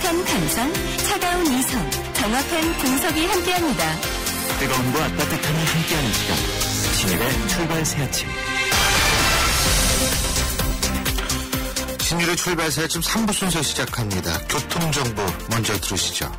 따뜻한 감성, 차가운 이성, 정확한 분석이 함께합니다. 뜨거움과 따뜻함이 함께하는 시간, 신일의 출발 새 아침. 신일의 출발 새 아침 3부 순서 시작합니다. 교통정보 먼저 들으시죠.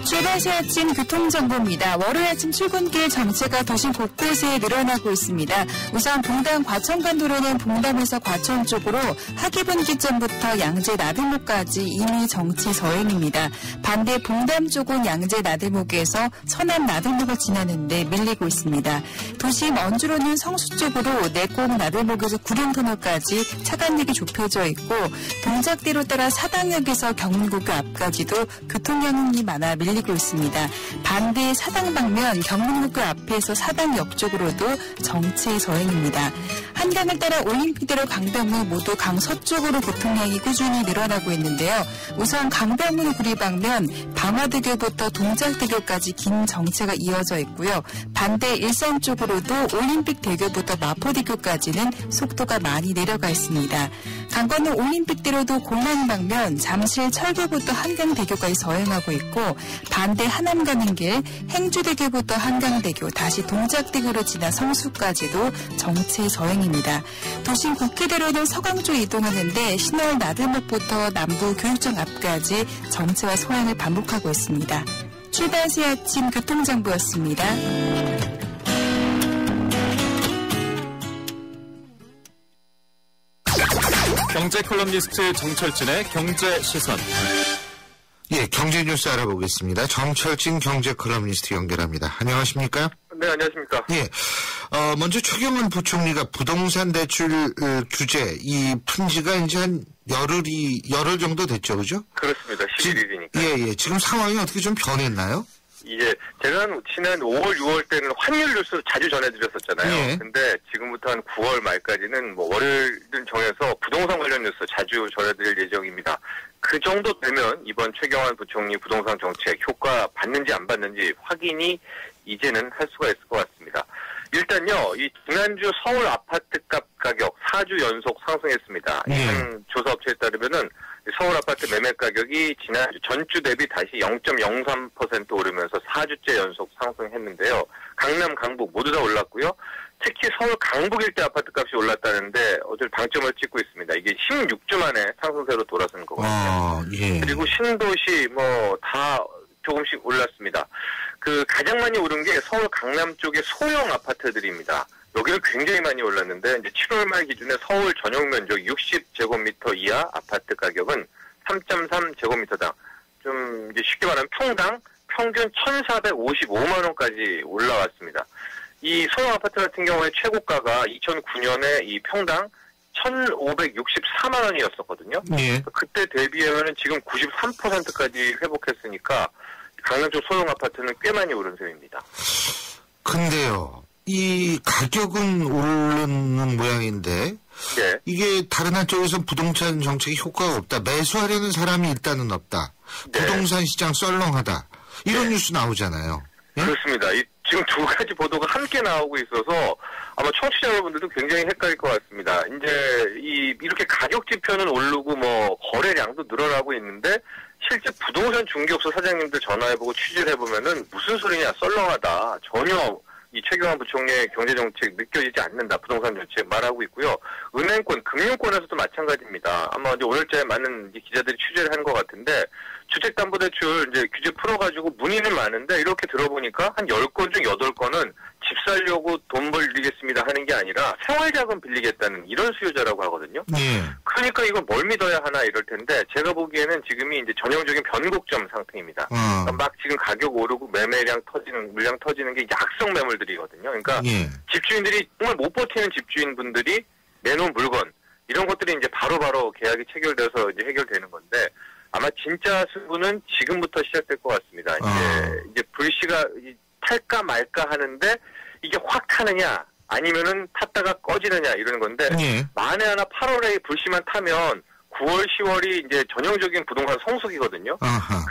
출발시 아침 교통정보입니다. 월요일 아침 출근길 정체가 도심 곳곳에 늘어나고 있습니다. 우선 봉담 과천간도로는 봉담에서 과천 쪽으로 하기분기점부터 양재 나들목까지 이미 정체 서행입니다. 반대 봉담 쪽은 양재 나들목에서 서남 나들목을 지나는데 밀리고 있습니다. 도심 언주로는 성수 쪽으로 내곡 나들목에서 구룡터널까지 차간역이 좁혀져 있고 동작대로 따라 사당역에서 경문고교 앞까지도 교통량이 많아 밀리고 있습니다. 반대 사당 방면 경문고교 앞에서 사당역 쪽으로도 정체 서행입니다. 한강을 따라 올림픽대로 강변문 모두 강서쪽으로 교통량이 꾸준히 늘어나고 있는데요. 우선 강변문 구리 방면 방화대교부터 동작대교까지 긴 정체가 이어져 있고요. 반대 일산 쪽으로도 올림픽대교부터 마포대교까지는 속도가 많이 내려가 있습니다. 강 건너 올림픽대로도 공항 방면 잠실 철교부터 한강대교까지 서행하고 있고 반대 하남 가는 길 행주대교부터 한강대교 다시 동작대교로 지나 성수까지도 정체 서행입니다. 도심 국회대로는 서강 쪽 이동하는데 신월 나들목부터 남부 교육청 앞까지 정체와 서행을 반복하고 있습니다. 출발 새 아침 교통정보였습니다. 경제 컬럼니스트 정철진의 경제 시선. 예, 경제 뉴스 알아보겠습니다. 정철진 경제 컬럼니스트 연결합니다. 안녕하십니까? 네, 안녕하십니까? 예, 먼저 최경환 부총리가 부동산 대출 규제 이 푼지가 이제 한 열흘 정도 됐죠, 그죠? 그렇습니다. 11일이니까. 예. 지금 상황이 어떻게 좀 변했나요? 이제 제가 지난 5월, 6월 때는 환율 뉴스 자주 전해드렸었잖아요. 예. 근데 지금부터 한 9월 말까지는 뭐 월요일을 정해서 부동산 관련 뉴스 자주 전해드릴 예정입니다. 그 정도 되면 이번 최경환 부총리 부동산 정책 효과 받는지 안 받는지 확인이 이제는 할 수가 있을 것 같습니다. 일단요, 이 지난주 서울 아파트값 가격 4주 연속 상승했습니다. 한 조사업체에 따르면은 서울 아파트 매매 가격이 지난주 전주 대비 다시 0.03% 오르면서 4주째 연속 상승했는데요. 강남, 강북 모두 다 올랐고요. 특히 서울 강북 일대 아파트 값이 올랐다는데 어제 방점을 찍고 있습니다. 이게 16주 만에 상승세로 돌아서는 거거든요. 예. 그리고 신도시 뭐 다 조금씩 올랐습니다. 그 가장 많이 오른 게 서울 강남 쪽의 소형 아파트들입니다. 여기는 굉장히 많이 올랐는데 이제 7월 말 기준에 서울 전용 면적 60제곱미터 이하 아파트 가격은 3.3제곱미터당 좀 이제 쉽게 말하면 평당 평균 1,455만 원까지 올라왔습니다. 이 소형 아파트 같은 경우에 최고가가 2009년에 이 평당 1,564만 원이었었거든요. 예. 그때 대비하면 지금 93%까지 회복했으니까 강남 쪽 소형 아파트는 꽤 많이 오른 셈입니다. 근데요, 이 가격은 오르는 모양인데 네. 이게 다른 한쪽에서는 부동산 정책이 효과가 없다. 매수하려는 사람이 일단은 없다. 네. 부동산 시장 썰렁하다. 이런 네. 뉴스 나오잖아요. 예? 그렇습니다. 지금 두 가지 보도가 함께 나오고 있어서 아마 청취자 여러분들도 굉장히 헷갈릴 것 같습니다. 이제 이렇게 가격 지표는 오르고 뭐 거래량도 늘어나고 있는데 실제 부동산 중개업소 사장님들 전화해보고 취재를 해보면은 무슨 소리냐 썰렁하다. 전혀 이 최경환 부총리의 경제정책 느껴지지 않는다. 부동산 정책 말하고 있고요. 은행권, 금융권에서도 마찬가지입니다. 아마 이제 오늘자에 많은 기자들이 취재를 한 것 같은데 주택담보대출 이제 규제 풀어가지고 문의는 많은데 이렇게 들어보니까 한 10건 중 8건은 집 살려고 돈 벌리겠습니다 하는 게 아니라 생활자금 빌리겠다는 이런 수요자라고 하거든요. 그러니까 이걸 뭘 믿어야 하나 이럴 텐데 제가 보기에는 지금이 이제 전형적인 변곡점 상태입니다. 그러니까 막 지금 가격 오르고 매매량 터지는, 물량 터지는 게 약성 매물들이거든요. 그러니까 집주인들이 정말 못 버티는 집주인분들이 내놓은 물건 이런 것들이 이제 바로바로 계약이 체결돼서 이제 해결되는 건데 아마 진짜 승부는 지금부터 시작될 것 같습니다. 이제 불씨가 탈까 말까 하는데 이게 확 타느냐 아니면은 탔다가 꺼지느냐 이러는 건데 만에 하나 8월에 불씨만 타면 9월, 10월이 이제 전형적인 부동산 성수기거든요.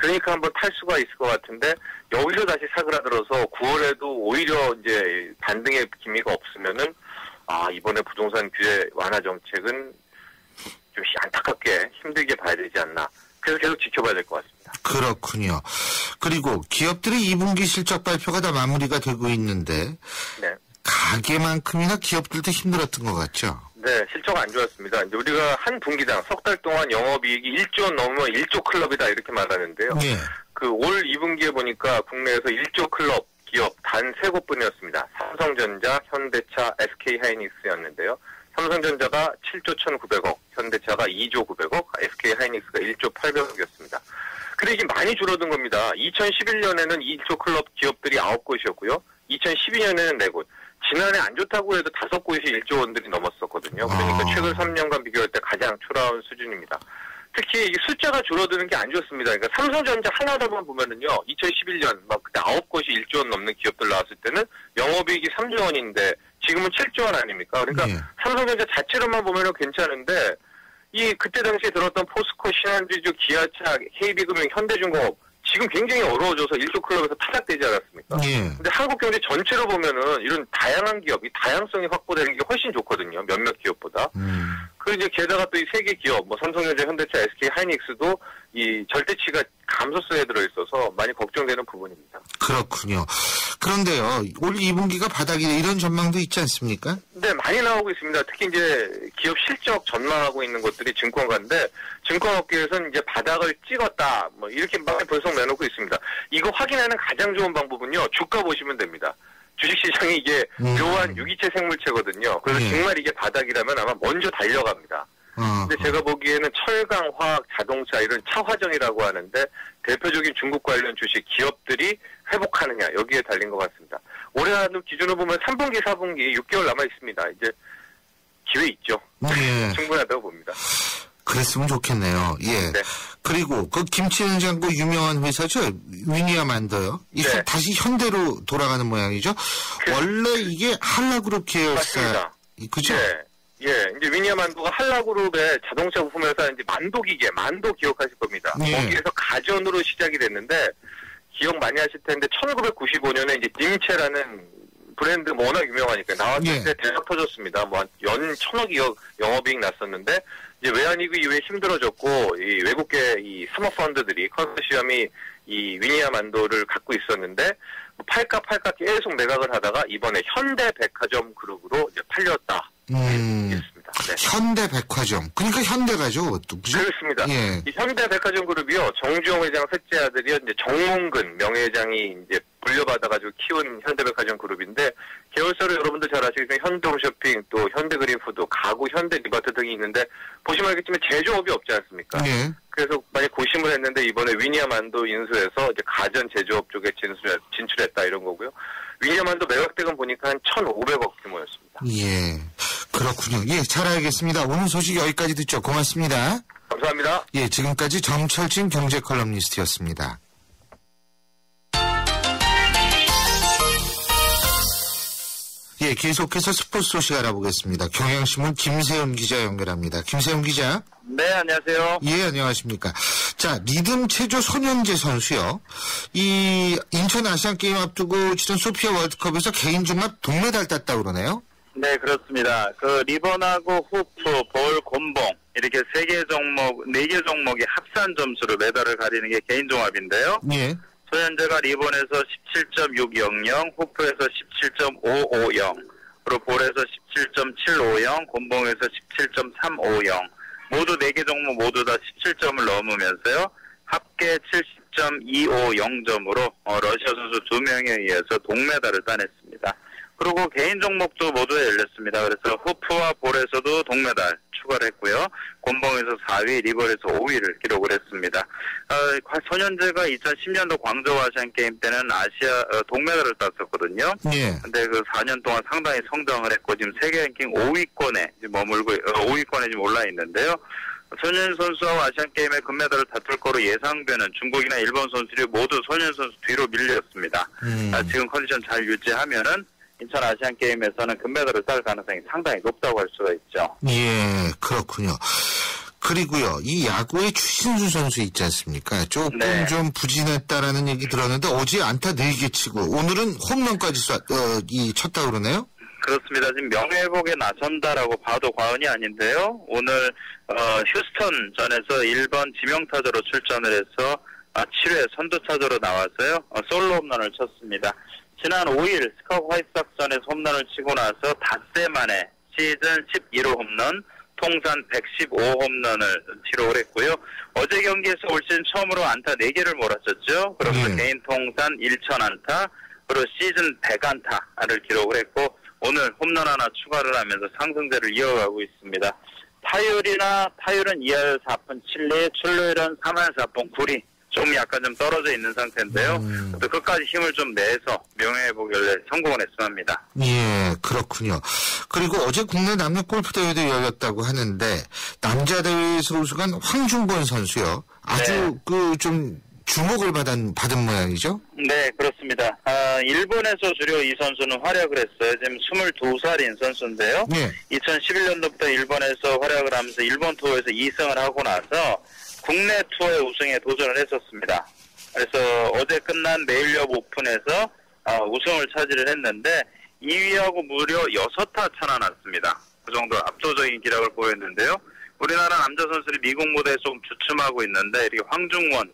그러니까 한번 탈 수가 있을 것 같은데 여기서 다시 사그라들어서 9월에도 오히려 이제 반등의 기미가 없으면은 이번에 부동산 규제 완화 정책은 좀 안타깝게 힘들게 봐야 되지 않나. 그래서 계속 지켜봐야 될 것 같습니다. 그렇군요. 그리고 기업들의 2분기 실적 발표가 다 마무리가 되고 있는데 네. 가게만큼이나 기업들도 힘들었던 것 같죠? 네, 실적 안 좋았습니다. 이제 우리가 한 분기당 석 달 동안 영업이익이 1조 원 넘으면 1조 클럽이다 이렇게 말하는데요. 예. 그 올 2분기에 보니까 국내에서 1조 클럽 기업 단 3곳뿐이었습니다. 삼성전자, 현대차, SK하이닉스였는데요. 삼성전자가 7조 1,900억, 현대차가 2조 900억, SK하이닉스가 1조 800억이었습니다. 근데 이게 많이 줄어든 겁니다. 2011년에는 2조 클럽 기업들이 9곳이었고요. 2012년에는 4곳. 지난해 안 좋다고 해도 5곳이 1조 원들이 넘었었거든요. 그러니까 최근 3년간 비교할 때 가장 초라한 수준입니다. 특히 이 숫자가 줄어드는 게 안 좋습니다. 그러니까 삼성전자 하나로만 보면은요, 2011년 막 그때 9곳이 1조 원 넘는 기업들 나왔을 때는 영업이익이 3조 원인데 지금은 7조 원 아닙니까? 그러니까 삼성전자 자체로만 보면은 괜찮은데 그때 당시에 들었던 포스코, 신한주주, 기아차, KB금융, 현대중공업 지금 굉장히 어려워져서 1조 클럽에서 타락되지 않았습니까? 근데 한국 경제 전체로 보면은 이런 다양한 기업, 이 다양성이 확보되는 게 훨씬 좋거든요. 몇몇 기업보다. 그리고 이제 게다가 또 이 세계 기업, 뭐 삼성전자, 현대차, SK 하이닉스도 이 절대치가 감소세에 들어있어서 많이 걱정되는 부분입니다. 그렇군요. 그런데요, 올 2분기가 바닥이다 이런 전망도 있지 않습니까? 네, 많이 나오고 있습니다. 특히 이제 기업 실적 전망하고 있는 것들이 증권가인데 증권업계에서는 이제 바닥을 찍었다, 뭐 이렇게 막 분석 내놓고 있습니다. 이거 확인하는 가장 좋은 방법은요, 주가 보시면 됩니다. 주식시장이 이게 묘한 유기체 생물체거든요. 그래서 정말 이게 바닥이라면 아마 먼저 달려갑니다. 근데 제가 보기에는 철강, 화학, 자동차 이런 차화정이라고 하는데 대표적인 중국 관련 주식 기업들이 회복하느냐 여기에 달린 것 같습니다. 올해 한 기준으로 보면 3분기, 4분기 6개월 남아 있습니다. 이제 기회 있죠. 충분하다고 봅니다. 그랬으면 좋겠네요. 예. 네. 그리고 그 김치 냉장고 유명한 회사죠. 위니아만더요. 네. 다시 현대로 돌아가는 모양이죠. 원래 이게 한라그룹 계열사. 맞습니다. 그죠? 네. 예, 이제 위니아만도가 한라그룹의 자동차 부품 회사 이제 만도기계, 만도 기억하실 겁니다. 거기에서 가전으로 시작이 됐는데 기억 많이 하실 텐데 1995년에 이제 딤체라는 브랜드 뭐 워낙 유명하니까 나왔을 때 대박 터졌습니다. 뭐 연 1,000억이 영업이익 났었는데 이제 외환위기 이후에 힘들어졌고 이 외국계 이 사모펀드들이 컨소시엄이 이 위니아만도를 갖고 있었는데 팔까 계속 매각을 하다가 이번에 현대백화점 그룹으로 이제 팔렸다. 있습니다. 네. 현대백화점. 그러니까 현대가죠. 그것도. 그죠? 그렇습니다. 예. 이 현대백화점 그룹이요. 정주영 회장 셋째 아들이요. 이제 정몽근 명예회장이 이제 물려받아가지고 키운 현대백화점 그룹인데 계열사로 여러분들 잘 아시겠지만 현대홈쇼핑 또 현대그린푸드, 가구, 현대리바트 등이 있는데 보시면 알겠지만 제조업이 없지 않습니까? 예. 그래서 많이 고심을 했는데 이번에 위니아만도 인수해서 이제 가전 제조업 쪽에 진출했다 이런 거고요. 위니아만도 매각대금 보니까 한 1,500억 규모였습니다. 예. 그렇군요. 예, 잘 알겠습니다. 오늘 소식 여기까지 듣죠. 고맙습니다. 감사합니다. 예, 지금까지 정철진 경제 컬럼니스트였습니다. 예, 계속해서 스포츠 소식 알아보겠습니다. 경향신문 김세훈 기자 연결합니다. 김세훈 기자. 네, 안녕하세요. 예, 안녕하십니까. 자, 리듬 체조 손현재 선수요. 이 인천 아시안게임 앞두고 치른 소피아 월드컵에서 개인 종합 동메달 땄다고 그러네요. 네, 그렇습니다. 그 리본하고 호프, 볼, 곤봉 이렇게 4개 종목, 4개 종목의 합산 점수로 메달을 가리는 게 개인 종합인데요. 예. 손현재가 리본에서 17.600, 호프에서 17.550, 그리고 볼에서 17.750, 곤봉에서 17.350. 모두 4개 종목 모두 다 17점을 넘으면서요. 합계 70.250점으로 러시아 선수 2명에 의해서 동메달을 따냈습니다. 그리고 개인 종목도 모두 열렸습니다. 그래서 호프와 볼에서도 동메달 추가를 했고요. 곤봉에서 4위, 리볼에서 5위를 기록을 했습니다. 손현재가 2010년도 광저우 아시안게임 때는 아시아 동메달을 땄었거든요. 예. 근데 그 4년 동안 상당히 성장을 했고 지금 세계 랭킹 5위권에 머물고 5위권에 지금 올라 있는데요. 손현 선수와 아시안게임에 금메달을 다툴 거로 예상되는 중국이나 일본 선수들이 모두 손현 선수 뒤로 밀렸습니다. 지금 컨디션 잘 유지하면은 인천 아시안게임에서는 금메달을 딸 가능성이 상당히 높다고 할 수가 있죠. 예, 그렇군요. 그리고요, 이 야구의 추신수 선수 있지 않습니까? 조금 좀 부진했다라는 얘기 들었는데 어제 안타 4개 치고 오늘은 홈런까지 쳤다 그러네요? 그렇습니다. 지금 명예회복에 나선다라고 봐도 과언이 아닌데요. 오늘 휴스턴전에서 1번 지명타자로 출전을 해서 7회 선두타자로 나와서요. 솔로 홈런을 쳤습니다. 지난 5일 스카고 화이트삭스전에서 홈런을 치고 나서 닷새 만에 시즌 11호 홈런, 통산 115홈런을 기록을 했고요. 어제 경기에서 올 시즌 처음으로 안타 4개를 몰아쳤죠. 그러면서 개인 통산 1000안타, 그리고 시즌 100안타를 기록을 했고 오늘 홈런 하나 추가를 하면서 상승세를 이어가고 있습니다. 타율은 2할 4푼 7리, 출루율은 3할 4푼 9리. 좀 약간 좀 떨어져 있는 상태인데요. 또 끝까지 힘을 좀 내서 명예회복에 성공을 했으면 합니다. 예, 그렇군요. 그리고 어제 국내 남녀 골프 대회도 열렸다고 하는데 남자 대회에서 우승한 황중권 선수요. 아주 좀 주목을 받은 모양이죠? 네, 그렇습니다. 일본에서 주로 이 선수는 활약을 했어요. 지금 22살인 선수인데요. 2011년도부터 일본에서 활약을 하면서 일본 투어에서 2승을 하고 나서 국내 투어의 우승에 도전을 했었습니다. 그래서 어제 끝난 메일렵 오픈에서 우승을 차지를 했는데 2위하고 무려 6타 차나 났습니다. 그 정도 압도적인 기록을 보였는데요. 우리나라 남자 선수들이 미국 무대에 좀 주춤하고 있는데 이렇게 황중권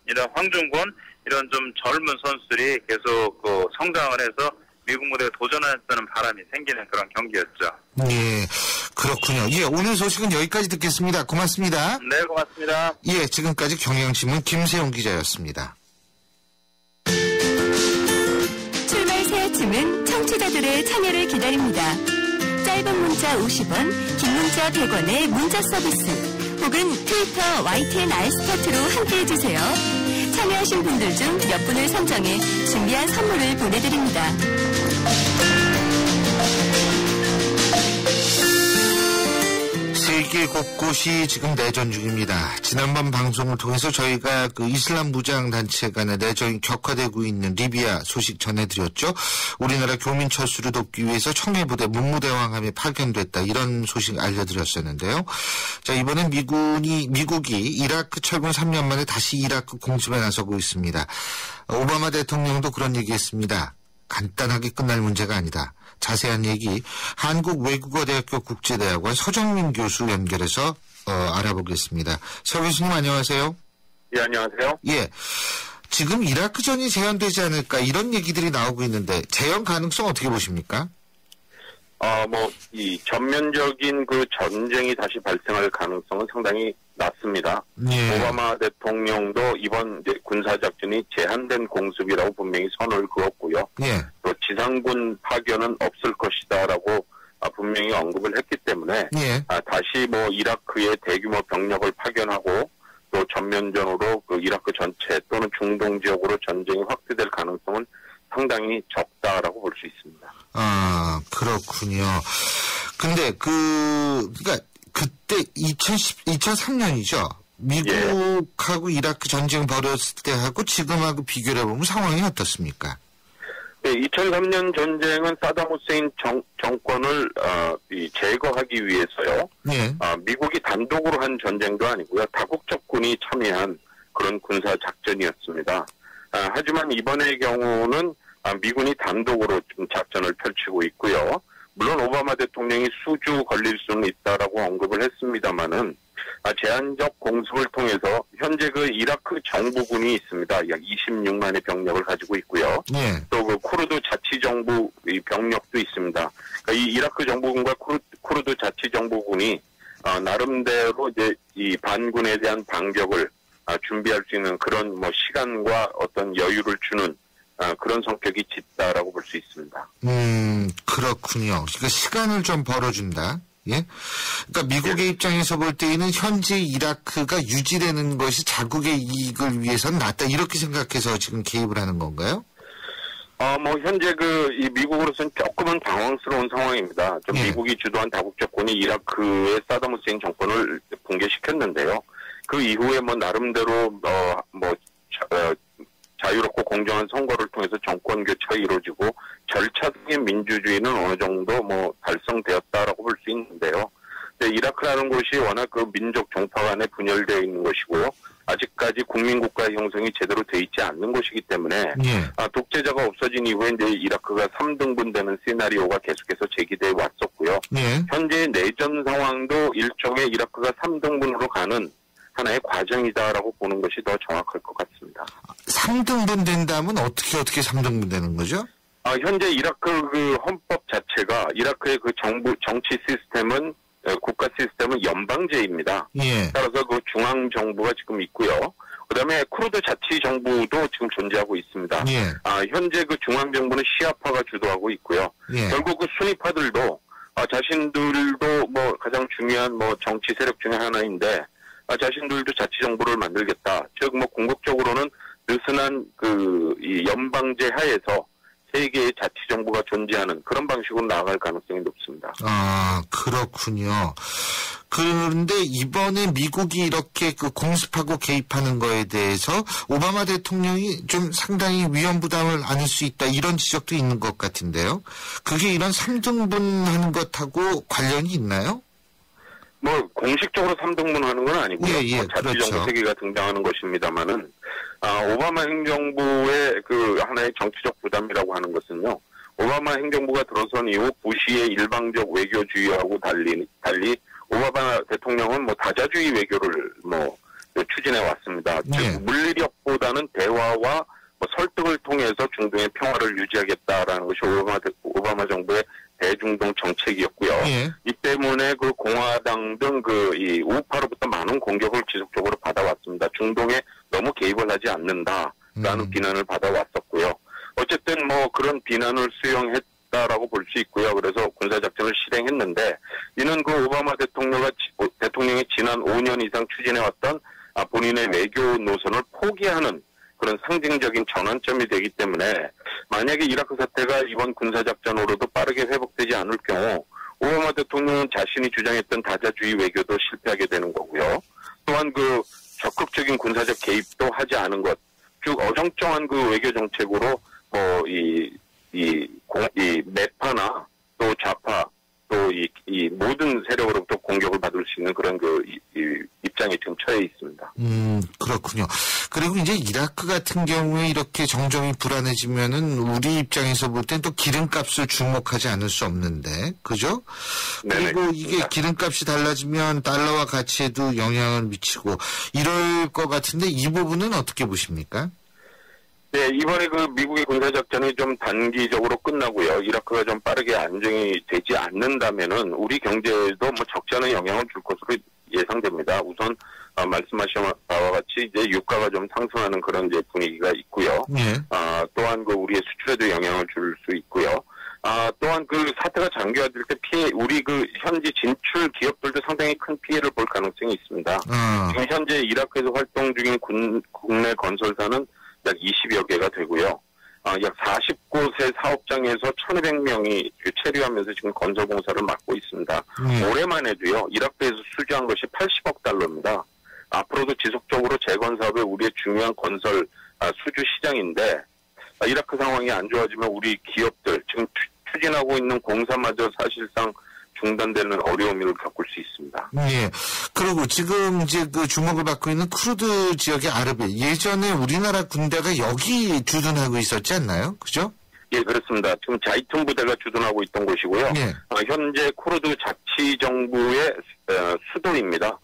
이런 좀 젊은 선수들이 계속 성장을 해서 미국 무대에 도전하는 바람이 생기는 그런 경기였죠. 예, 그렇군요. 예, 오늘 소식은 여기까지 듣겠습니다. 고맙습니다. 네, 고맙습니다. 예, 지금까지 경향신문 김세용 기자였습니다. 출발 새 아침은 청취자들의 참여를 기다립니다. 짧은 문자 50원, 긴 문자 100원의 문자 서비스 혹은 트위터 YTN 알스타트로 함께해주세요. 참여하신 분들 중 몇 분을 선정해 준비한 선물을 보내드립니다. 세계 곳곳이 지금 내전 중입니다. 지난번 방송을 통해서 저희가 이슬람 무장 단체 간의 내전이 격화되고 있는 리비아 소식 전해드렸죠. 우리나라 교민 철수를 돕기 위해서 청해부대 문무대왕함이 파견됐다, 이런 소식 알려드렸었는데요. 자, 이번엔 미국이 이라크 철군 3년 만에 다시 이라크 공습에 나서고 있습니다. 오바마 대통령도 그런 얘기했습니다. 간단하게 끝날 문제가 아니다. 자세한 얘기 한국외국어대학교 국제대학원 서정민 교수 연결해서 알아보겠습니다. 서 교수님 안녕하세요. 예, 안녕하세요. 예, 지금 이라크전이 재현되지 않을까 이런 얘기들이 나오고 있는데 재현 가능성 어떻게 보십니까? 이 전면적인 그 전쟁이 다시 발생할 가능성은 상당히 낮습니다. 예. 오바마 대통령도 이번 군사작전이 제한된 공습이라고 분명히 선을 그었고요. 예. 또 지상군 파견은 없을 것이다라고 분명히 언급을 했기 때문에 예. 다시 이라크에 대규모 병력을 파견하고 또 전면전으로 그 이라크 전체 또는 중동 지역으로 전쟁이 확대될 가능성은 상당히 적다라고 볼 수 있습니다. 아, 그렇군요. 근데 그러니까 그때 2003년이죠. 미국하고 이라크 전쟁 벌였을 때하고 지금하고 비교를 해보면 상황이 어떻습니까? 네, 2003년 전쟁은 사담 후세인 정권을 제거하기 위해서요. 예. 미국이 단독으로 한 전쟁도 아니고요. 다국적군이 참여한 그런 군사 작전이었습니다. 하지만 이번의 경우는 미군이 단독으로 좀 작전을 펼치고 있고요. 물론 오바마 대통령이 수주 걸릴 수는 있다라고 언급을 했습니다만은 제한적 공습을 통해서 현재 그 이라크 정부군이 있습니다. 약 26만의 병력을 가지고 있고요. 예. 또 그 쿠르드 자치정부 병력도 있습니다. 그러니까 이 이라크 정부군과 쿠르드 자치정부군이 나름대로 이제 이 반군에 대한 반격을 준비할 수 있는 그런 시간과 어떤 여유를 주는 그런 성격이 짙다라고 볼 수 있습니다. 그렇군요. 그러니까 시간을 좀 벌어준다. 예? 그러니까 미국의 입장에서 볼 때에는 현재 이라크가 유지되는 것이 자국의 이익을 위해서는 낫다, 이렇게 생각해서 지금 개입을 하는 건가요? 현재 이 미국으로서는 조금은 당황스러운 상황입니다. 예. 미국이 주도한 다국적군이 이라크의 사담 후세인 정권을 붕괴시켰는데요. 그 이후에 나름대로 자유롭고 공정한 선거를 통해서 정권 교체가 이루어지고 절차적인 민주주의는 어느 정도 달성되었다라고 볼 수 있는데요. 이라크라는 곳이 워낙 그 민족 종파 간에 분열되어 있는 것이고 아직까지 국민국가 형성이 제대로 돼 있지 않는 곳이기 때문에 독재자가 없어진 이후에 이제 이라크가 3등분되는 시나리오가 계속해서 제기돼 왔었고요. 현재 내전 상황도 일종의 이라크가 3등분으로 가는 하나의 과정이다라고 보는 것이 더 정확할 것 같습니다. 3등분 된다면 어떻게 3등분 되는 거죠? 현재 이라크 그 헌법 자체가 이라크의 그 정치 시스템은 국가 시스템은 연방제입니다. 따라서 그 중앙 정부가 지금 있고요. 그다음에 쿠르드 자치 정부도 지금 존재하고 있습니다. 현재 그 중앙 정부는 시아파가 주도하고 있고요. 결국 그 수니파들도 자신들도 뭐 가장 중요한 뭐 정치 세력 중에 하나인데 자신들도 자치 정부를 만들겠다. 즉 뭐 궁극적으로는 느슨한 그 이 연방제 하에서 세 개의 자치 정부가 존재하는 그런 방식으로 나아갈 가능성이 높습니다. 그렇군요. 그런데 이번에 미국이 이렇게 그 공습하고 개입하는 거에 대해서 오바마 대통령이 좀 상당히 위험 부담을 안을 수 있다 이런 지적도 있는 것 같은데요. 그게 이런 3등분하는 것하고 관련이 있나요? 뭐 공식적으로 3등분 하는 건 아니고요. 자치 그렇죠. 정부 세계가 등장하는 것입니다만은 오바마 행정부의 그 하나의 정치적 부담이라고 하는 것은요. 오바마 행정부가 들어선 이후 부시의 일방적 외교주의하고 달리 오바마 대통령은 뭐 다자주의 외교를 뭐 추진해 왔습니다. 즉 물리력보다는 대화와 뭐 설득을 통해서 중동의 평화를 유지하겠다라는 것이 오바마 정부의 대중동 정책이었고요. 이 때문에 그 공화당 등 그 이 우파로부터 많은 공격을 지속적으로 받아왔습니다. 중동에 너무 개입을 하지 않는다라는 비난을 받아왔었고요. 어쨌든 뭐 그런 비난을 수용했다라고 볼 수 있고요. 그래서 군사작전을 실행했는데 이는 그 오바마 대통령이 지난 5년 이상 추진해왔던 본인의 외교 노선을 포기하는 그런 상징적인 전환점이 되기 때문에 만약에 이라크 사태가 이번 군사작전으로도 빠르게 회복되지 않을 경우 오바마 대통령은 자신이 주장했던 다자주의 외교도 실패하게 되는 거고요. 또한 그 적극적인 군사적 개입도 하지 않은 것, 즉 어정쩡한 그 외교 정책으로 뭐 이 매파나 또 좌파 또 이 모든 세력으로부터 공격을 받을 수 있는 그런 그 입장에 지금 처해 있습니다. 그렇군요. 그리고 이제 이라크 같은 경우에 이렇게 정정이 불안해지면은 우리 입장에서 볼 땐 또 기름값을 주목하지 않을 수 없는데, 그죠? 그리고 이게 기름값이 달라지면 달러와 가치에도 영향을 미치고 이럴 것 같은데 이 부분은 어떻게 보십니까? 네, 이번에 그 미국의 군사작전이 좀 단기적으로 끝나고요. 이라크가 좀 빠르게 안정이 되지 않는다면은 우리 경제에도 뭐 적지 않은 영향을 줄 것으로 예상됩니다. 우선 말씀하신 바와 같이 이제 유가가 좀 상승하는 그런 이제 분위기가 있고요. 또한 그 우리의 수출에도 영향을 줄 수 있고요. 또한 그 사태가 장기화될 때 우리 그 현지 진출 기업들도 상당히 큰 피해를 볼 가능성이 있습니다. 지금 현재 이라크에서 활동 중인 국내 건설사는 약 20여 개가 되고요. 약 40곳의 사업장에서 1,200명이 체류하면서 지금 건설 공사를 맡고 있습니다. 올해만 해도요. 이라크에서 수주한 것이 80억 달러입니다. 앞으로도 지속적으로 재건 사업에 우리의 중요한 건설 수주 시장인데 이라크 상황이 안 좋아지면 우리 기업들 지금 추진하고 있는 공사마저 사실상 중단되는 어려움을 겪을 수 있습니다. 그리고 지금 이제 그 주목을 받고 있는 쿠르드 지역의 아르빌 예전에 우리나라 군대가 여기 주둔하고 있었지 않나요? 그죠? 예, 그렇습니다. 지금 자이툰 부대가 주둔하고 있던 곳이고요. 현재 쿠르드 자치정부의 수도입니다.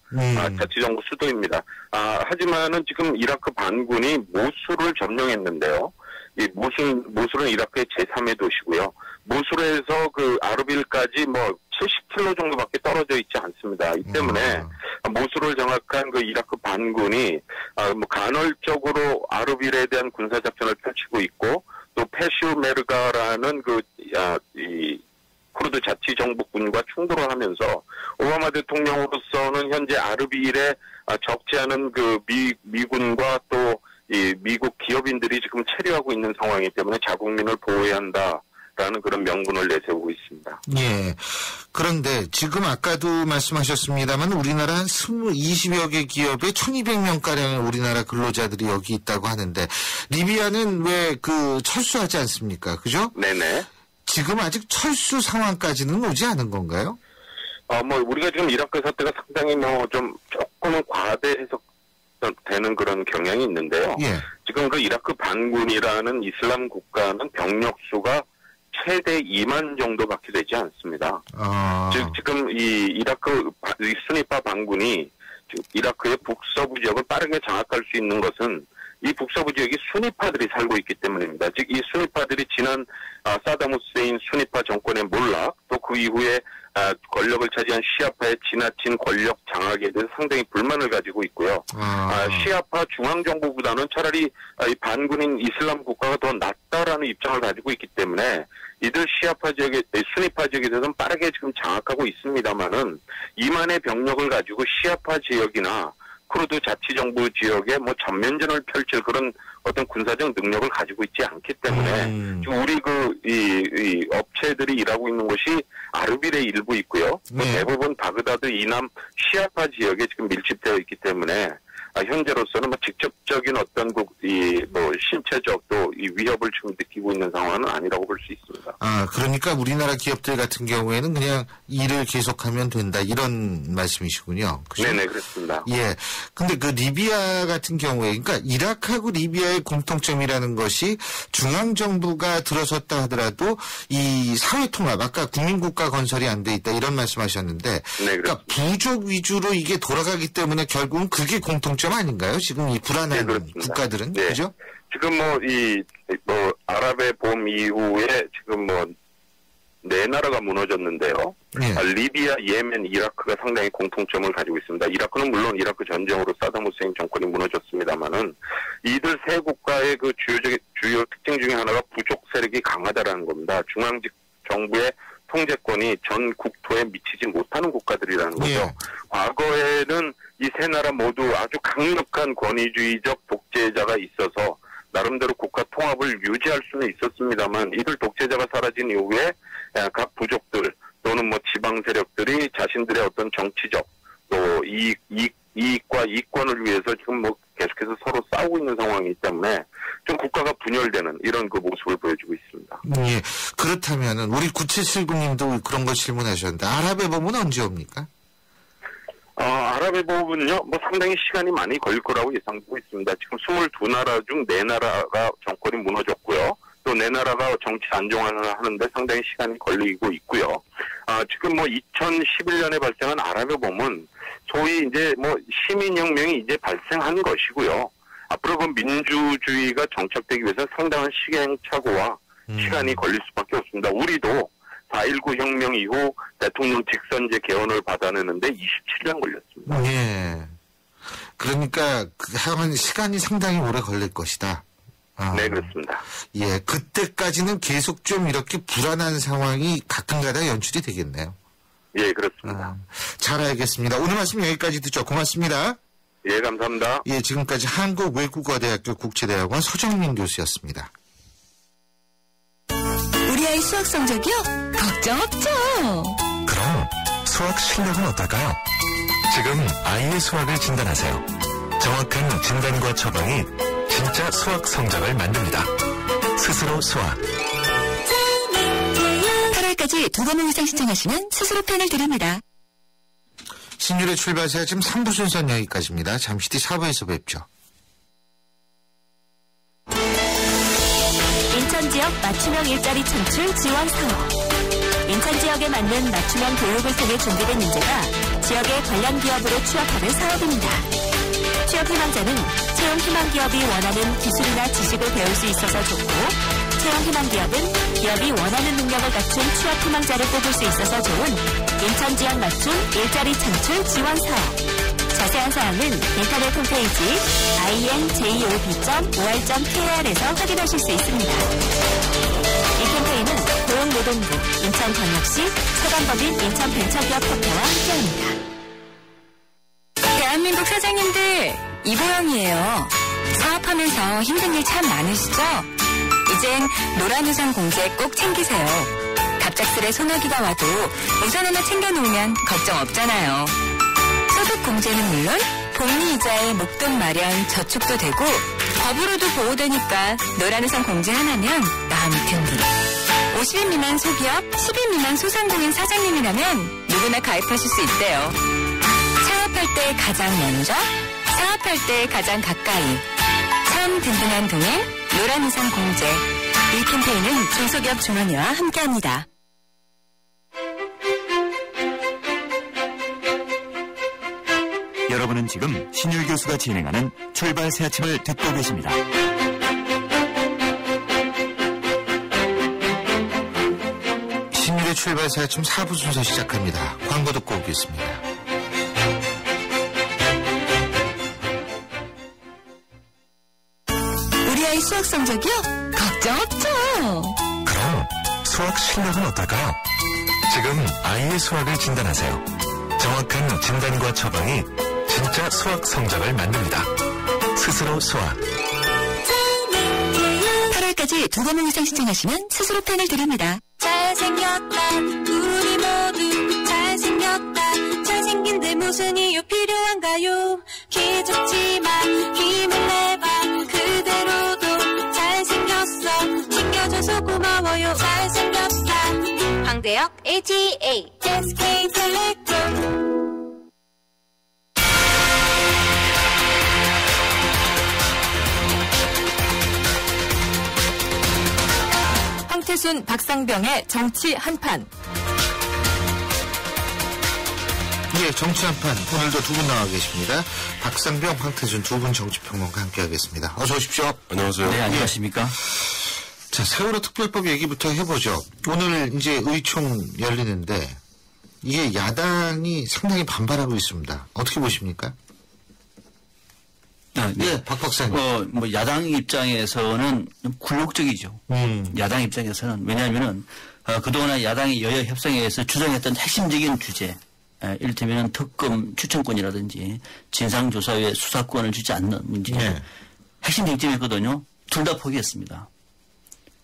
자치정부 수도입니다. 하지만은 지금 이라크 반군이 모술을 점령했는데요. 이 모술은 이라크의 제3의 도시고요. 모술에서 그 아르빌까지 뭐 70km 정도밖에 떨어져 있지 않습니다. 이 때문에 모술을 장악한 그 이라크 반군이 뭐 간헐적으로 아르빌에 대한 군사작전을 펼치고 있고 또 페슈메르가라는 이 쿠르드 자치정부군과 충돌을 하면서 오바마 대통령으로서는 현재 아르빌에 적지 않은 그 미군과 또 이 미국 기업인들이 지금 체류하고 있는 상황이기 때문에 자국민을 보호해야 한다라는 그런 명분을 내세우고 있습니다. 그런데 지금 아까도 말씀하셨습니다만 우리나라 한 20여 개 기업에 1,200명가량의 우리나라 근로자들이 여기 있다고 하는데 리비아는 왜 그 철수하지 않습니까? 그죠? 네네. 지금 아직 철수 상황까지는 오지 않은 건가요? 우리가 지금 이라크 사태가 상당히 조금은 과대 해석되는 그런 경향이 있는데요. 예. 지금 그 이라크 반군이라는 이슬람 국가는 병력 수가 최대 2만 정도밖에 되지 않습니다. 즉, 지금 이 이라크 수니파 반군이 이라크의 북서부 지역을 빠르게 장악할 수 있는 것은 이 북서부 지역이 수니파들이 살고 있기 때문입니다. 즉, 이 수니파들이 지난 사담 후세인 수니파 정권의 몰락, 또 그 이후에 권력을 차지한 시아파의 지나친 권력 장악에 대해서 상당히 불만을 가지고 있고요. 시아파 중앙정부보다는 차라리 이 반군인 이슬람 국가가 더 낫다라는 입장을 가지고 있기 때문에 이들 시아파 지역에, 수니파 지역에 대해서는 빠르게 지금 장악하고 있습니다만은 이만의 병력을 가지고 시아파 지역이나 쿠르드 자치정부 지역에 전면전을 펼칠 그런 어떤 군사적 능력을 가지고 있지 않기 때문에 지금 우리 이 업체들이 일하고 있는 곳이 아르빌의 일부 있고요. 대부분 바그다드 이남 시아파 지역에 지금 밀집되어 있기 때문에 현재로서는 직접적인 어떤 신체적 또 이 위협을 지금 느끼고 있는 상황은 아니라고 볼 수 있습니다. 그러니까 우리나라 기업들 같은 경우에는 그냥 일을 계속하면 된다 이런 말씀이시군요. 그렇죠? 네네, 그렇습니다. 예. 근데 그 리비아 같은 경우에, 그러니까 이라크하고 리비아의 공통점이라는 것이 중앙정부가 들어섰다 하더라도 이 사회통합, 아까 국민국가 건설이 안 돼 있다 이런 말씀하셨는데, 네, 그러니까 부족 위주로 이게 돌아가기 때문에 결국은 그게 공통점 아닌가요? 지금 이 불안한 국가들은, 네. 그죠? 지금 아랍의 봄 이후에 지금 네 나라가 무너졌는데요. 네. 리비아, 예멘, 이라크가 상당히 공통점을 가지고 있습니다. 이라크는 물론 이라크 전쟁으로 사담 후세인 정권이 무너졌습니다만은 이들 세 국가의 그 주요 특징 중에 하나가 부족 세력이 강하다라는 겁니다. 중앙직 정부의 통제권이 전 국토에 미치지 못하는 국가들이라는 거죠. 네. 과거에는 이 세 나라 모두 아주 강력한 권위주의적 독재자가 있어서 나름대로 국가 통합을 유지할 수는 있었습니다만 이들 독재자가 사라진 이후에 각 부족들 또는 지방 세력들이 자신들의 어떤 정치적 또 이익과 이권을 위해서 지금 계속해서 서로 싸우고 있는 상황이기 때문에 좀 국가가 분열되는 이런 그 모습을 보여주고 있습니다. 예. 그렇다면은 우리 9779님도 그런 걸 질문하셨는데 아랍의 봄은 언제 옵니까? 아랍의 봄은요, 상당히 시간이 많이 걸릴 거라고 예상되고 있습니다. 지금 22나라 중 4나라가 정권이 무너졌고요. 또 4나라가 정치 안정화를 하는데 상당히 시간이 걸리고 있고요. 지금 2011년에 발생한 아랍의 봄은 소위 이제 시민혁명이 이제 발생한 것이고요. 앞으로 그 민주주의가 정착되기 위해서 상당한 시행착오와 시간이 걸릴 수밖에 없습니다. 우리도 4.19 혁명 이후 대통령 직선제 개헌을 받아내는데 27년 걸렸습니다. 예. 그러니까 시간이 상당히 오래 걸릴 것이다. 네, 그렇습니다. 예, 그때까지는 계속 좀 이렇게 불안한 상황이 가끔가다 연출이 되겠네요. 예, 그렇습니다. 잘 알겠습니다. 오늘 말씀 여기까지 듣죠. 고맙습니다. 예, 감사합니다. 예, 지금까지 한국외국어대학교 국제대학원 서정민 교수였습니다. 우리 아이 수학 성적이요? 걱정 없죠. 그럼 수학 실력은 어떨까요? 지금 아이의 수학을 진단하세요. 정확한 진단과 처방이 진짜 수학 성적을 만듭니다. 스스로 수학. 8월까지 2번 이상 신청하시면 스스로 펜을 드립니다. 신율의 출발사 지금 3부 순서는 여기까지입니다. 잠시 뒤 4부에서 뵙죠. 인천 지역 맞춤형 일자리 창출 지원 사업. 인천 지역에 맞는 맞춤형 교육을 통해 준비된 인재가 지역의 관련 기업으로 취업하는 사업입니다. 취업 희망자는 채용 희망 기업이 원하는 기술이나 지식을 배울 수 있어서 좋고, 채용 희망 기업은 기업이 원하는 능력을 갖춘 취업 희망자를 뽑을 수 있어서 좋은 인천 지역 맞춤 일자리 창출 지원 사업. 자세한 사항은 인터넷 홈페이지 injob.or.kr에서 확인하실 수 있습니다. 이 캠페인은 고용노동부, 인천광역시, 사단법인 인천벤처기업협회와 함께합니다. 대한민국 사장님들, 이보영이에요. 사업하면서 힘든 일 참 많으시죠? 이젠 노란우산 공제 꼭 챙기세요. 갑작스레 소나기가 와도 우산 하나 챙겨놓으면 걱정 없잖아요. 소득 공제는 물론 복리 이자에 목돈 마련 저축도 되고 법으로도 보호되니까 노란우산 공제 하나면 마음이 든든. 50인 미만 소기업, 10인 미만 소상공인 사장님이라면 누구나 가입하실 수 있대요. 창업할 때 가장 먼저, 사업할 때 가장 가까이. 참 든든한 동행, 노란우산 공제. 이 캠페인은 중소기업 중원회와 함께합니다. 여러분은 지금 신율 교수가 진행하는 출발 새 아침을 듣고 계십니다. 신율의 출발 새 아침 4부 순서 시작합니다. 광고 듣고 오겠습니다. 우리 아이 수학 성적이요? 걱정 없죠. 그럼 수학 실력은 어떨까요? 지금 아이의 수학을 진단하세요. 정확한 진단과 처방이 진짜 수학 성적을 만듭니다. 스스로 수학. 8월까지 2번 이상 신청하시면 스스로 펜을 드립니다. 잘생겼다 우리 모두 잘생겼다 잘생긴 데 무슨 이유 필요한가요? 기죽지만 힘을 내봐 그대로도 잘생겼어 챙겨줘서 고마워요 잘생겼다 황대역 ATA SK텔레콤. 황태순, 박상병의 정치 한판. 예, 정치 한판. 오늘도 두 분 나와 계십니다. 박상병, 황태순 두 분 정치평론가 함께하겠습니다. 어서 오십시오. 안녕하세요. 네, 안녕하십니까? 자, 세월호 특별법 얘기부터 해보죠. 오늘 이제 의총 열리는데 이게 야당이 상당히 반발하고 있습니다. 어떻게 보십니까? 네, 박 박사님. 뭐 야당 입장에서는 좀 굴욕적이죠. 야당 입장에서는 왜냐하면은 그동안 야당이 여야 협상에서 주장했던 핵심적인 주제, 이를테면 특검 추천권이라든지 진상조사위에 수사권을 주지 않는 문제, 핵심 쟁점이었거든요. 둘 다 포기했습니다.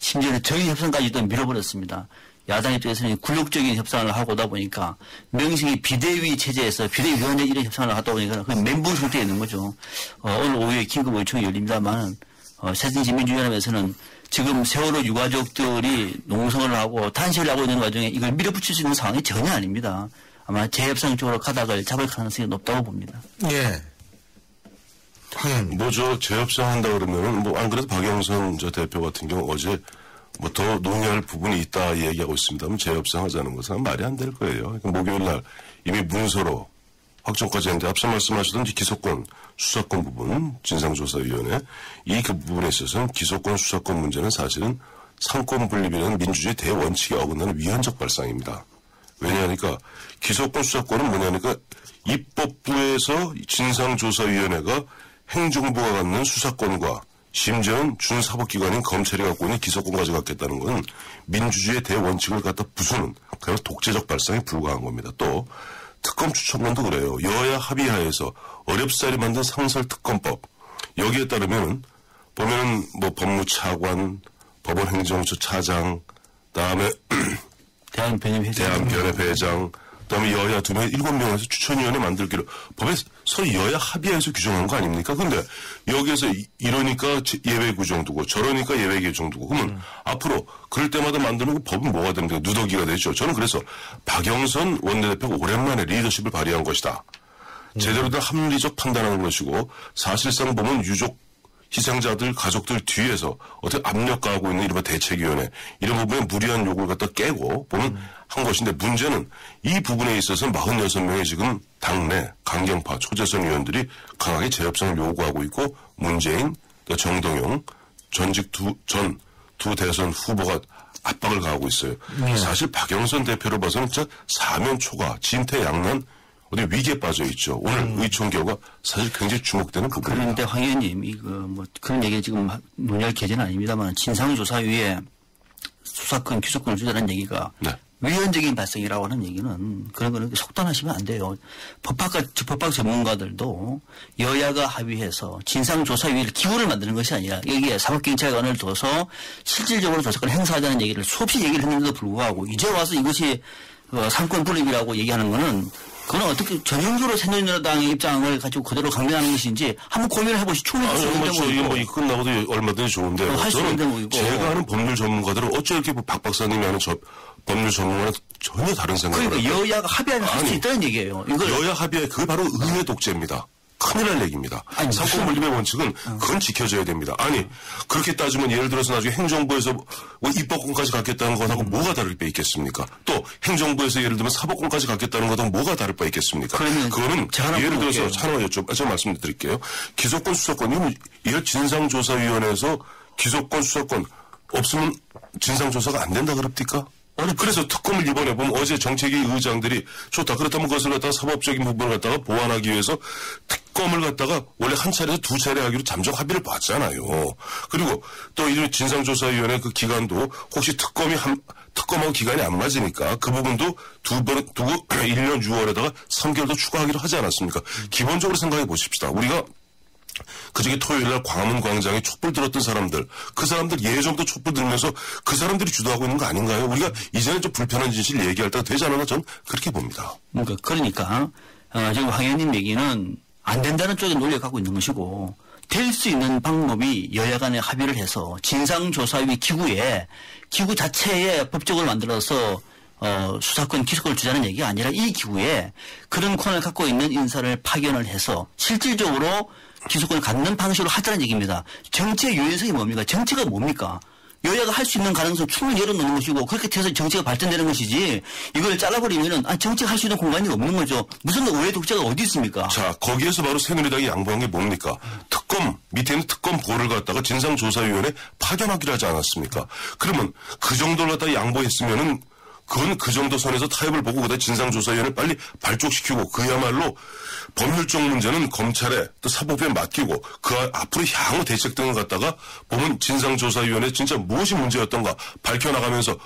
심지어는 저희 협상까지도 밀어버렸습니다. 야당 입장에서는 굴욕적인 협상을 하고다 보니까 명식이 비대위 체제에서 비대위원회 이런 협상을 하다 보니까 그 멘붕 상태에 있는 거죠. 오늘 오후에 긴급 의총이 열립니다만 새정치민주연합에서는 지금 세월호 유가족들이 농성을 하고 단식을 하고 있는 와중에 이걸 밀어붙일 수 있는 상황이 전혀 아닙니다. 아마 재협상 쪽으로 가닥을 잡을 가능성이 높다고 봅니다. 예. 뭐죠? 재협상 한다 그러면은 뭐 안 그래도 박영선 저 대표 같은 경우 어제 뭐 더 논의할 부분이 있다 얘기하고 있습니다만 재협상 하자는 것은 말이 안 될 거예요. 그러니까 목요일 날 이미 문서로 확정까지 했는데 앞서 말씀하시던 기소권, 수사권 부분, 진상조사위원회 이 그 부분에 있어서는 기소권, 수사권 문제는 사실은 상권 분립이라는 민주주의 대원칙에 어긋나는 위헌적 발상입니다. 왜냐하니까 기소권, 수사권은 뭐냐니까 입법부에서 진상조사위원회가 행정부가 갖는 수사권과 심지어는 준사법기관인 검찰이 갖고 있는 기소권 가져갔겠다는 것은 민주주의의 대원칙을 갖다 부수는 그냥 독재적 발상에 불과한 겁니다. 또 특검 추천권도 그래요. 여야 합의하에서 어렵사리 만든 상설특검법 여기에 따르면 보면은 뭐 법무차관, 법원행정처 차장, 그다음에 대한변협회장, 그다음에 여야 2명, 7명에서 추천위원회 만들기로 법에 서로 여야 합의해서 규정한 거 아닙니까? 근데 여기에서 이러니까 예외 규정두고 저러니까 예외 규정두고 그러면 앞으로 그럴 때마다 만드는 그 법은 뭐가 됩니까? 누더기가 되죠. 저는 그래서 박영선 원내대표가 오랜만에 리더십을 발휘한 것이다. 제대로 된 합리적 판단하는 것이고 사실상 보면 유족 희생자들 가족들 뒤에서 어떻게 압력 가하고 있는 이른바 대책위원회 이런 부분에 무리한 요구를 갖다 깨고 보면 한 것인데 문제는 이 부분에 있어서 46명의 지금 당내 강경파 초재선 의원들이 강하게 재협상을 요구하고 있고 문재인, 정동영 전직 전 두 대선 후보가 압박을 가하고 있어요. 사실 박영선 대표로 봐서는 진짜 사면 초과 진퇴양난 어디 위기에 빠져 있죠. 오늘 의총 결과 사실 굉장히 주목되는 부분입니다. 그런데 황 의원님, 뭐 그런 얘기 지금 논의할 계제는 아닙니다만 진상조사위에 수사권, 기소권을 주자는 얘기가 위헌적인 발상이라고 하는 얘기는 그런 거는 속단하시면 안 돼요. 법학 전문가들도 여야가 합의해서 진상조사위를 기구를 만드는 것이 아니라 여기에 사법경찰관을 둬서 실질적으로 조사권을 행사하자는 얘기를 수없이 얘기를 했는데도 불구하고 이제 와서 이것이 상권 분립이라고 얘기하는 거는 그건 어떻게 전형적으로 새누리당의 입장을 가지고 그대로 강변하는 것인지 한번 고민을 해보시. 충분히 이게 뭐 끝나고도 얼마든지 좋은데 할 수 있는 대목이고. 제가 아는 법률 전문가들은 어째 이렇게 박 박사님이 하는 법률 전문가는 전혀 다른 생각을 그러니까 여야가 합의하면 할 수 있다는 얘기예요. 여야 합의에 그게 바로 의회 독재입니다. 큰일 날 얘기입니다. 상권 분립의 원칙은 그건 지켜져야 됩니다. 아니 그렇게 따지면 예를 들어서 나중에 행정부에서 뭐 입법권까지 갖겠다는 것하고 뭐가 다를 바 있겠습니까? 또 행정부에서 예를 들면 사법권까지 갖겠다는 것하고 뭐가 다를 바 있겠습니까? 그거는 예를 들어서 하나 제가 말씀드릴게요. 기소권 수사권 이걸 진상조사위원회에서 기소권 수사권 없으면 진상조사가 안 된다 그럽니까? 그래서 특검을 이번에 보면 어제 정책위 의장들이 좋다. 그렇다면 그것을 갖다가 사법적인 부분을 갖다가 보완하기 위해서 특검을 갖다가 원래 한 차례에서 두 차례 하기로 잠정 합의를 봤잖아요. 그리고 또 이 진상조사위원회 그 기간도 혹시 특검하고 기간이 안 맞으니까 그 부분도 두고 1년 6월에다가 3개월 더 추가하기로 하지 않았습니까? 기본적으로 생각해 보십시다. 우리가 그저께 토요일날 광화문 광장에 촛불 들었던 사람들, 그 사람들 예전부터 촛불 들면서 그 사람들이 주도하고 있는 거 아닌가요? 우리가 이제는 좀 불편한 진실을 얘기할 때가 되지 않았나 전 그렇게 봅니다. 그러니까 지금 황 의원님 얘기는 안 된다는 쪽에 논리를 갖고 있는 것이고 될 수 있는 방법이 여야 간에 합의를 해서 진상조사위 기구 자체에 법적으로 만들어서 수사권, 기소권을 주자는 얘기가 아니라 이 기구에 그런 권한을 갖고 있는 인사를 파견을 해서 실질적으로 기소권을 갖는 방식으로 하자는 얘기입니다. 정치의 유연성이 뭡니까? 정치가 뭡니까? 여야가 할 수 있는 가능성 충분히 열어놓는 것이고 그렇게 돼서 정치가 발전되는 것이지 이걸 잘라버리면은 정치가 할 수 있는 공간이 없는 거죠. 무슨 의회 독재가 어디 있습니까? 자, 거기에서 바로 새누리당이 양보한 게 뭡니까? 특검, 밑에 있는 특검보를 갖다가 진상조사위원회 파견하기로 하지 않았습니까? 그러면 그 정도를 갖다가 양보했으면은 그건 그 정도 선에서 타협을 보고 그다음 진상조사위원회를 빨리 발족시키고 그야말로 법률적 문제는 검찰에 또 사법부에 맡기고 그 앞으로 향후 대책 등을 갖다가 보면 진상조사위원회 진짜 무엇이 문제였던가 밝혀나가면서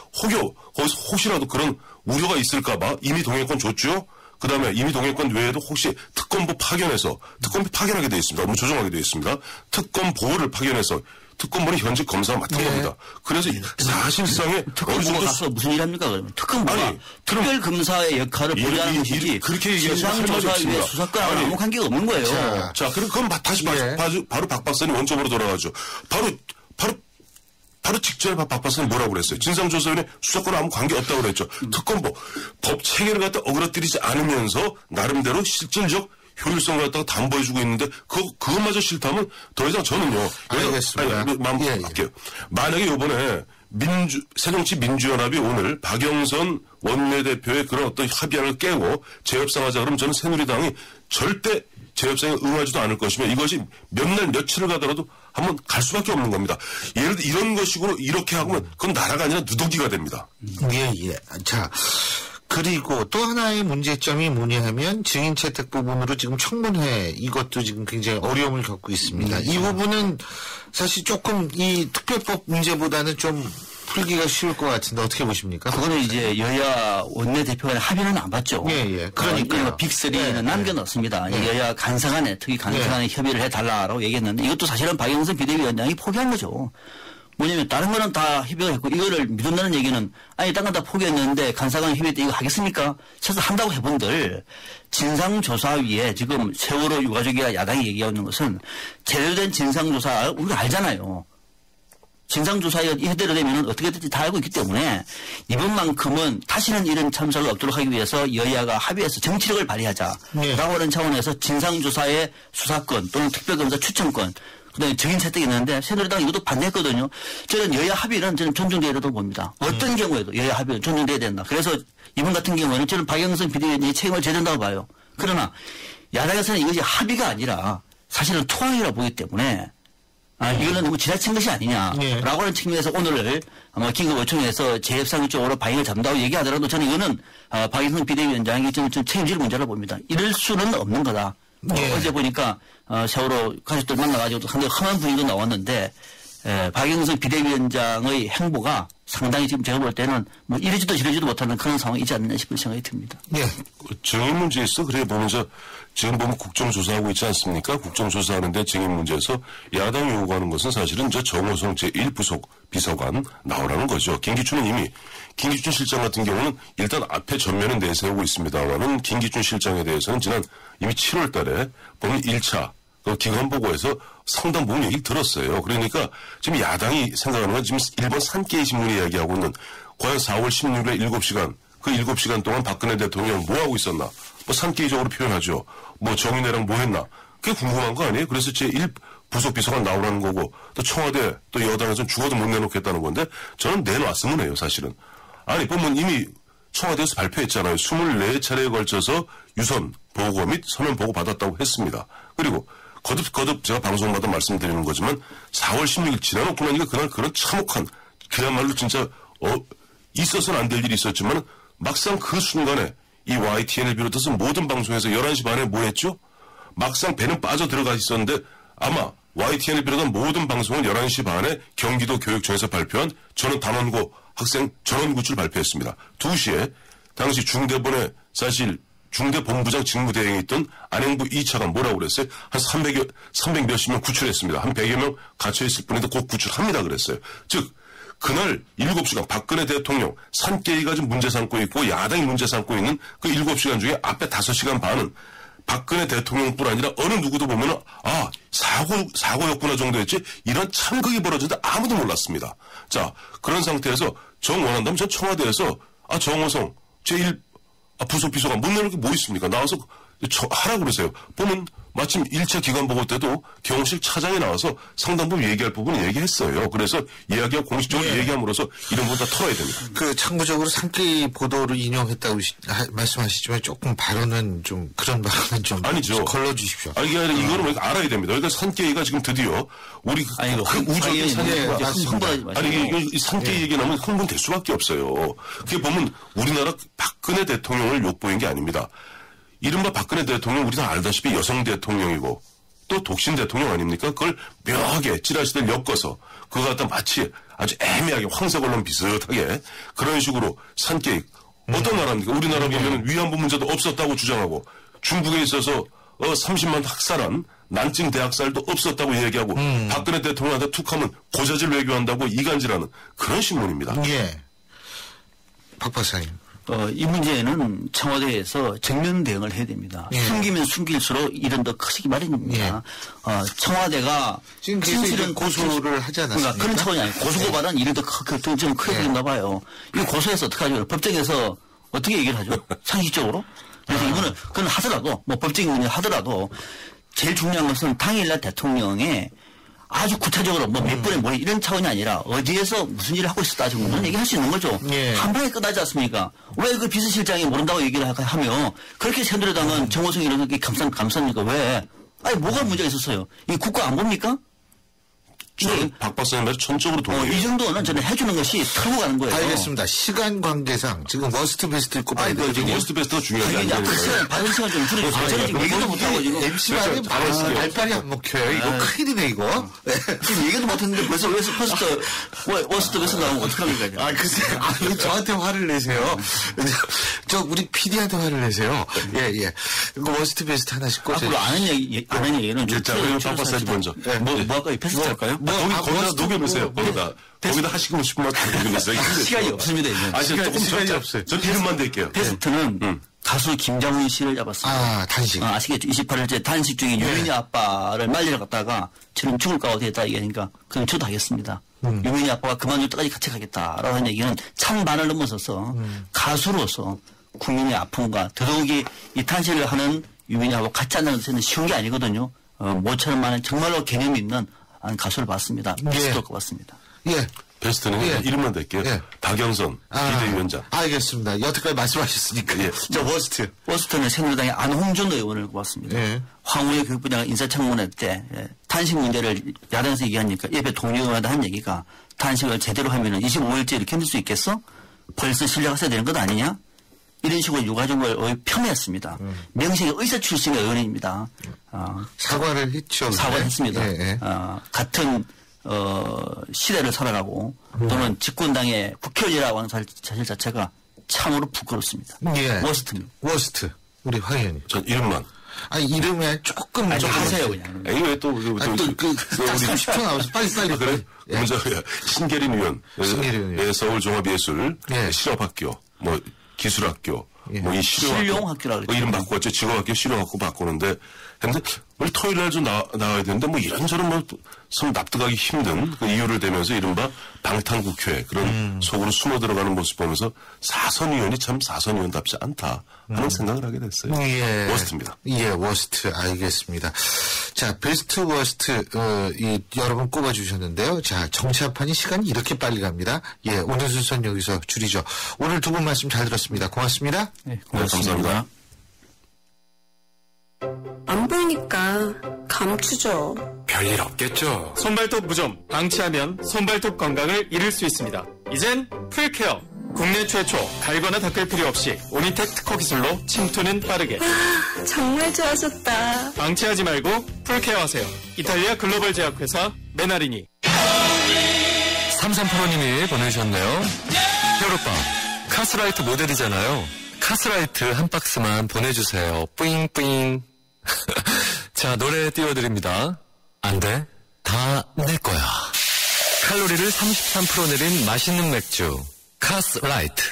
혹시라도 그런 우려가 있을까봐 임의 동의권 줬죠. 그 다음에 임의 동의권 외에도 혹시 특검보 파견하게 되어 있습니다. 너무 조정하게 되어 있습니다. 특검보를 파견해서 특검보는 현직 검사가 맡은 겁니다. 그래서 사실상의 특검보가 가서 무슨 일 합니까? 그러면 특검보가 특별검사의 역할을 보좌하는 것이지 그렇게 얘기하시면 진상조사위의 수사권하고 아무 관계가 없는 거예요. 자, 그럼 다시 바로 박 박사님 원점으로 돌아가죠. 바로 직전에 박 박사님 뭐라고 그랬어요? 진상조사위원회 수사권 아무 관계 없다고 그랬죠. 특검보 법 체계를 갖다 어그러뜨리지 않으면서 나름대로 실질적 효율성을 갖다가 담보해주고 있는데 그것마저 싫다면 더 이상 저는요. 알겠습니다. 할게요. 만약에 이번에 새정치민주연합이 오늘 박영선 원내대표의 그런 어떤 합의안을 깨고 재협상하자 그러면 저는 새누리당이 절대 재협상에 응하지도 않을 것이며 이것이 몇 날 며칠을 가더라도 한번 갈 수밖에 없는 겁니다. 예를 들어 이런 것식으로 이렇게 하면 그건 나라가 아니라 누더기가 됩니다. 예. 자. 그리고 또 하나의 문제점이 뭐냐 하면 증인 채택 부분으로 지금 청문회 이것도 지금 굉장히 어려움을 겪고 있습니다. 이 부분은 사실 조금 이 특별법 문제보다는 좀 풀기가 쉬울 것 같은데 어떻게 보십니까? 그거는 이제 여야 원내대표가 합의는 안 봤죠. 예. 그러니까 빅3는 남겨놨습니다. 여야 간사간에 특히 간사간에 협의를 해달라고 얘기했는데 이것도 사실은 박영선 비대위원장이 포기한 거죠. 뭐냐면 다른 거는 다 협의를 했고 이거를 미룬다는 얘기는 아니 다른 건 다 포기했는데 간사간 협의 때 이거 하겠습니까? 그래서 한다고 해본들 진상조사위에 지금 세월호 유가족이야 야당이 얘기하는 것은 제대로 된 진상조사 우리가 알잖아요. 진상조사에 이대로 되면 어떻게 될지 다 알고 있기 때문에 이번만큼은 다시는 이런 참사가 없도록 하기 위해서 여야가 합의해서 정치력을 발휘하자라고 하는 차원에서 진상조사의 수사권 또는 특별검사 추천권 그다음에 증인 채택이 있는데 새누리당 이것도 반대했거든요. 저는 여야 합의는 저는 존중돼야 된다고 봅니다. 어떤 경우에도 여야 합의는 존중돼야 된다. 그래서 이번 같은 경우에는 저는 박영선 비대위원장이 책임을 져야 된다고 봐요. 그러나 야당에서는 이것이 합의가 아니라 사실은 토항이라고 보기 때문에 이거는 너무 지나친 것이 아니냐라고 하는 측면에서 오늘 아마 긴급 요청해서 재협상 쪽으로 방향을 잡는다고 얘기하더라도 저는 이거는 박영선 비대위원장이 좀 책임질 문제라고 봅니다. 이럴 수는 없는 거다. 어제 보니까 세월호 가족들 만나가지고 상당히 험한 분위기가 나왔는데 박영선 비대위원장의 행보가 상당히 지금 제가 볼 때는 뭐 이러지도 저러지도 못하는 그런 상황이 있지 않느냐 싶은 생각이 듭니다. 예. 증인 문제에서 그래 보면서 지금 보면 국정조사하고 있지 않습니까? 국정조사하는데 증인 문제에서 야당이 요구하는 것은 사실은 저 정호성 제1부속 비서관 나오라는 거죠. 김기춘은 이미 김기춘 실장 같은 경우는 일단 앞에 전면은 내세우고 있습니다만은 김기춘 실장에 대해서는 지난 이미 7월 달에 보면 1차 기관 보고에서 상당 부분 얘기를 들었어요. 그러니까 지금 야당이 생각하는 건 지금 일본 산케이 신문이 이야기하고 있는 과연 4월 16일에 7시간 그 7시간 동안 박근혜 대통령 뭐 하고 있었나? 뭐 산케이적으로 표현하죠. 뭐 정인애랑 뭐 했나? 그게 궁금한 거 아니에요? 그래서 제1 부속 비서관 나오라는 거고 또 청와대 또 여당에서는 죽어도 못 내놓겠다는 건데 저는 내놨으면 해요, 사실은. 아니 보면 이미 청와대에서 발표했잖아요. 24차례에 걸쳐서 유선 보고 및 서면 보고 받았다고 했습니다. 그리고 거듭 제가 방송마다 말씀드리는 거지만 4월 16일 지나놓고 나니까 그날 그런 참혹한 그야말로 진짜 있어서는 안 될 일이 있었지만 막상 그 순간에 이 YTN을 비롯해서 모든 방송에서 11시 반에 뭐 했죠? 막상 배는 빠져 들어가 있었는데 아마 YTN을 비롯한 모든 방송은 11시 반에 경기도 교육청에서 발표한 저는 단원고 학생 전원 구출 발표했습니다. 2시에 당시 중대본에 사실 중대본부장 직무대행이 있던 안행부 2차가 뭐라고 그랬어요? 한 300 몇십 명 구출했습니다. 한 100여 명 갇혀있을 뿐인데 곧 구출합니다 그랬어요. 즉 그날 7시간 박근혜 대통령 산케이가 지금 문제 삼고 있고 야당이 문제 삼고 있는 그 7시간 중에 앞에 5시간 반은 박근혜 대통령뿐 아니라 어느 누구도 보면은 사고였구나 정도였지 이런 참극이 벌어졌는데 아무도 몰랐습니다. 자 그런 상태에서 정 원한다면 전 청와대에서 정호성 제1 부속 비서관 못 내놓을 게 뭐 있습니까? 나와서 하라고 그러세요. 보면 마침 1차 기관 보고 때도 경호실 차장이 나와서 상당 부분 얘기할 부분은 얘기했어요. 그래서 이야기하고 공식적으로 얘기함으로써 이런 부분 다 털어야 됩니다. 그 참고적으로 산케이 보도를 인용했다고 말씀하시지만 조금 발언은 좀 그런 발언은 좀 아니죠. 걸러주십시오. 아니 이게 아니라 이거는 알아야 됩니다. 그러니까 산케이가 지금 드디어 우리 그 우주의 산케이가 아니 이 산케이 얘기 나오면 흥분될 수밖에 없어요. 그게 보면 우리나라 박근혜 대통령을 욕보인 게 아닙니다. 이른바 박근혜 대통령 우리 다 알다시피 여성 대통령이고 또 독신 대통령 아닙니까? 그걸 묘하게 찌라시들 엮어서 그거 갖다 마치 아주 애매하게 황색 언론 비슷하게 그런 식으로 산케이 어떤 나라입니까? 우리나라 보면 위안부 문제도 없었다고 주장하고 중국에 있어서 30만 학살한 난징 대학살도 없었다고 얘기하고 박근혜 대통령한테 툭하면 고자질 외교한다고 이간질하는 그런 신문입니다. 예. 박 박사님. 이 문제는 청와대에서 정면 대응을 해야 됩니다. 숨기면 숨길수록 일은 더 커지기 마련입니다. 청와대가 지금 진실은 고소를 하지 않았습니까? 그러니까 그런 차원이 아니고 고소 고발은 일은 더 좀 크게 되나 봐요. 이거 고소해서 어떻게 하죠? 법정에서 어떻게 얘기를 하죠? 상식적으로? 그래서 이거는 그건 하더라도 뭐 법적인 문제 하더라도 제일 중요한 것은 당일날 대통령의 아주 구체적으로 뭐 몇 번에 뭐 이런 차원이 아니라 어디에서 무슨 일을 하고 있었다 정도는 얘기할 수 있는 거죠. 한 방에 끝나지 않습니까? 왜 그 비서실장이 모른다고 얘기를 하며 그렇게 새누리당은 정호성 이렇게 감쌉니까? 왜? 아니 뭐가 문제가 있었어요? 이 국가 안 봅니까? 박 박사님 말이 전적으로 동의해요. 이 정도는 저는 해주는 것이 털고 가는 거예요. 알겠습니다. 시간 관계상 지금 워스트 베스트 꼽아야 돼요. 지금 워스트 베스트가 중요한 게 아니에요. 발언 시간 좀 줄여주세요. 저는 지금 얘기도 못하고 지금. MC만은 발발이 안 먹혀요. 이거 큰일이네 이거. 지금 얘기도 못했는데 벌써 워스트 베스트 나오면 어떡합니까? 글쎄. 저한테 화를 내세요. 우리 PD한테 화를 내세요. 예. 그 워스트 베스트 하나씩 꽂아요. 앞으로 아는 얘기는 자, 그럼 박 박사님 먼저. 뭐 할까요? 패스트 할까요? 거기다 녹여보세요. 거기다 하시고 싶은 말 다 녹여보세요. 시간이 없습니다, 이제. 시간이 없어요. 전 이름만 댈게요. 패스트는 가수 김장훈 씨를 잡았습니다. 단식. 아시겠죠? 28일째 단식 중에 유민이 아빠를 말리러 갔다가 저는 죽을까 어떻게 했다 얘기하니까 그럼 저도 하겠습니다. 유민이 아빠가 그만둘 때까지 같이 가겠다라는 얘기는 찬반을 넘어서서 가수로서 국민의 아픔과 더더욱이 이 단식을 하는 유민이하고 같이 앉는 것은 쉬운 게 아니거든요. 모처럼 많은 정말로 개념이 있는 가수를 봤습니다. 베스트일 것 같습니다. 베스트는 이름만 댈게요. 박영선 비대위원장. 알겠습니다. 여태까지 말씀하셨으니까. 자, 워스트는 새누리당의 안홍준 의원을 꼽았습니다. 황우의 교육부장가 인사청문회 때 단식 문제를 야당에서 얘기하니까 옆에 동료의원한테 한 얘기가 단식을 제대로 하면은 25일째 이렇게 견딜 수 있겠어? 벌써 실력하셔야 되는 것 아니냐? 이런 식으로 유가족을 폄훼했습니다. 명식의 의사 출신의 의원입니다. 사과를 했죠. 사과를 했습니다. 같은 시대를 살아가고 또는 집권당의 국회의원이라고 하는 사실 자체가 참으로 부끄럽습니다. 예. 워스트입니다. 워스트. 우리 황 의원님. 전 이름만. 아니, 이름에 조금. 좀 하세요, 그냥. 이거 왜 또, 우리. 30초 나와서 빨리. 그래? 예. 먼저, 신계린 의원. 신계린 의원. 예, 서울종합예술. 예. 실업학교. 뭐, 기술학교. 예. 뭐, 이 실용학교라 그랬죠. 이름 바꿨죠. 직업학교, 실용학교 바꾸는데. 근데, 우리 토요일 날 좀 나와야 되는데, 뭐, 이런저런 뭐, 좀 납득하기 힘든 그 이유를 대면서 이른바 방탄국회 그런 속으로 숨어 들어가는 모습 보면서 사선 의원이 참 사선 의원답지 않다 하는 생각을 하게 됐어요. 예. 워스트입니다. 예, 워스트. 알겠습니다. 자, 베스트 워스트, 여러분 꼽아주셨는데요. 자, 정치합판이 시간이 이렇게 빨리 갑니다. 예, 오늘 순서는 여기서 줄이죠. 오늘 두 분 말씀 잘 들었습니다. 고맙습니다. 네, 고맙습니다. 감사합니다. 안 보이니까 감추죠. 별일 없겠죠. 손발톱 무좀, 방치하면 손발톱 건강을 잃을 수 있습니다. 이젠 풀케어. 국내 최초 갈거나 닦을 필요 없이 오니텍 특허 기술로 침투는 빠르게. 정말 좋아졌다. 방치하지 말고 풀케어 하세요. 이탈리아 글로벌 제약회사 메나리니. 3385님이 보내주셨네요. 히어로빵, 카스라이트 모델이잖아요. 카스라이트 한 박스만 보내주세요. 뿌잉뿌잉. 자, 노래 띄워드립니다. 안 돼. 다 내 거야. 칼로리를 33% 내린 맛있는 맥주. 카스라이트.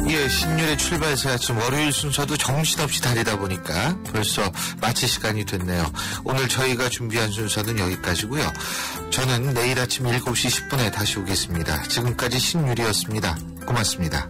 예, 신년의 출발새 아침 월요일 순서도 정신없이 달리다 보니까 벌써 마칠 시간이 됐네요. 오늘 저희가 준비한 순서는 여기까지고요. 저는 내일 아침 7시 10분에 다시 오겠습니다. 지금까지 신유리였습니다. 고맙습니다.